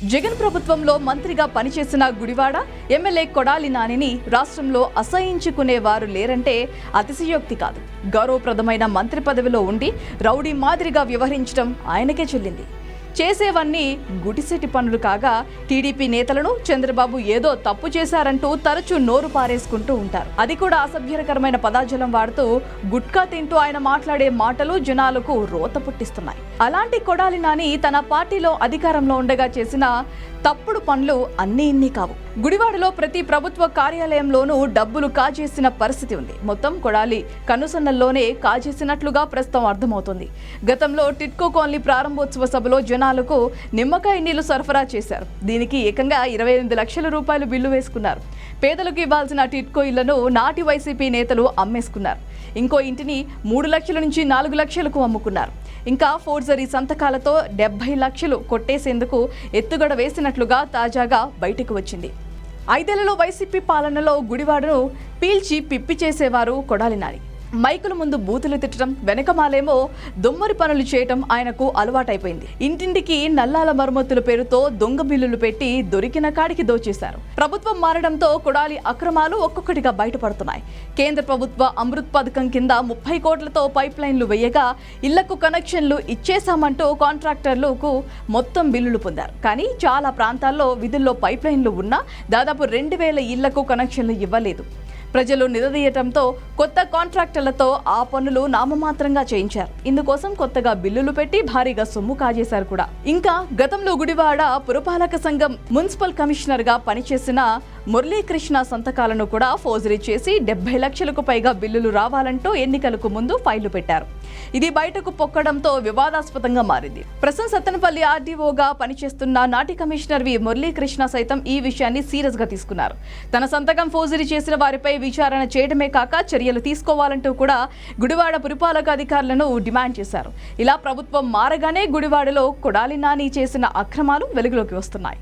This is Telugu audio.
జగన్ ప్రభుత్వంలో మంత్రిగా పనిచేసిన గుడివాడ ఎమ్మెల్యే కొడాలి నానిని రాష్ట్రంలో అసహించుకునేవారు లేరంటే అతిశయోక్తి కాదు. గౌరవప్రదమైన మంత్రి పదవిలో ఉండి రౌడీ మాదిరిగా వ్యవహరించడం ఆయనకే చెల్లింది. చేసేవన్నీ గుడిసెటి పనులు కాగా టీడీపీ నేతలను చంద్రబాబు ఏదో తప్పు చేశారంటూ తరచూ నోరు పారేసుకుంటూ ఉంటారు. అది కూడా అసభ్యకరమైన పదాజలం వాడుతూ గుట్కా తింటూ ఆయన మాట్లాడే మాటలు జనాలకు రోత పుట్టిస్తున్నాయి. అలాంటి కొడాలి నాని తన పార్టీలో అధికారంలో ఉండగా చేసిన తప్పుడు పనులు అన్నీ ఇన్ని కావు. గుడివాడలో ప్రతి ప్రభుత్వ కార్యాలయంలోనూ డబ్బులు కాజేసిన పరిస్థితి ఉంది. మొత్తం కొడాలి కనుసన్నల్లోనే కాజేసినట్లుగా ప్రస్తుతం అర్థమవుతుంది. గతంలో టిట్కో కాలనీ ప్రారంభోత్సవ సభలో జనాలకు నిమ్మకాయ నీళ్లు సరఫరా చేశారు. దీనికి ఏకంగా 28 లక్షల రూపాయలు బిల్లు వేసుకున్నారు. పేదలకు ఇవ్వాల్సిన టిట్కో ఇళ్లను నాటి వైసీపీ నేతలు అమ్మేసుకున్నారు. ఇంకో ఇంటిని 3 లక్షల నుంచి 4 లక్షలకు అమ్ముకున్నారు. ఇంకా ఫోర్జరీ సంతకాలతో 70 లక్షలు కొట్టేసేందుకు ఎత్తుగడ వేసినట్లుగా తాజాగా బయటకు వచ్చింది. 5 ఏళ్లలో వైసీపీ పాలనలో గుడివాడను పీల్చి పిప్పి చేసేవారు కొడాలి నాని. మైకుల ముందు బూతులు తిట్టడం, వెనకమాలేమో దొమ్మరి పనులు చేయటం ఆయనకు అలవాటైపోయింది. ఇంటింటికి నల్లాల మరమ్మతుల పేరుతో దొంగ బిల్లులు పెట్టి దొరికిన కాడికి దోచేశారు. ప్రభుత్వం మారడంతో కొడాలి అక్రమాలు ఒక్కొక్కటిగా బయటపడుతున్నాయి. కేంద్ర ప్రభుత్వ అమృత్ పథకం కింద 30 కోట్లతో పైప్ లైన్లు వేయగా ఇళ్లకు కనెక్షన్లు ఇచ్చేశామంటూ కాంట్రాక్టర్లకు మొత్తం బిల్లులు పొందారు. కానీ చాలా ప్రాంతాల్లో విధుల్లో పైప్ లైన్లు ఉన్నా దాదాపు 2000 ఇళ్లకు కనెక్షన్లు ఇవ్వలేదు. ప్రజలు నిలదీయటంతో కొత్త కాంట్రాక్టర్లతో ఆ పనులు నామమాత్రంగా చేయించారు. ఇందుకోసం కొత్తగా బిల్లులు పెట్టి భారీగా సొమ్ము కాజేశారు కూడా. ఇంకా గతంలో గుడివాడ పురపాలక సంఘం మున్సిపల్ కమిషనర్ గా పనిచేసిన మురళీకృష్ణ సంతకాలను కూడా ఫోర్జరీ చేసి 70 లక్షలకు పైగా బిల్లులు రావాలంటూ ఎన్నికలకు ముందు ఫైళ్లు పెట్టారు. ఇది బయటకు పొక్కడంతో వివాదాస్పదంగా మారింది. ప్రస్తుతం సత్తెనపల్లి ఆర్డీఓగా పనిచేస్తున్న నాటి కమిషనర్ వి మురళీకృష్ణ సైతం ఈ విషయాన్ని సీరియస్ గా తీసుకున్నారు. తన సంతకం ఫోర్జరీ చేసిన వారిపై విచారణ చేయడమే కాక చర్యలు తీసుకోవాలంటూ కూడా గుడివాడ పురపాలక అధికారులను డిమాండ్ చేశారు. ఇలా ప్రభుత్వం మారగానే గుడివాడలో కొడాలి నాని చేసిన అక్రమాలు వెలుగులోకి వస్తున్నాయి.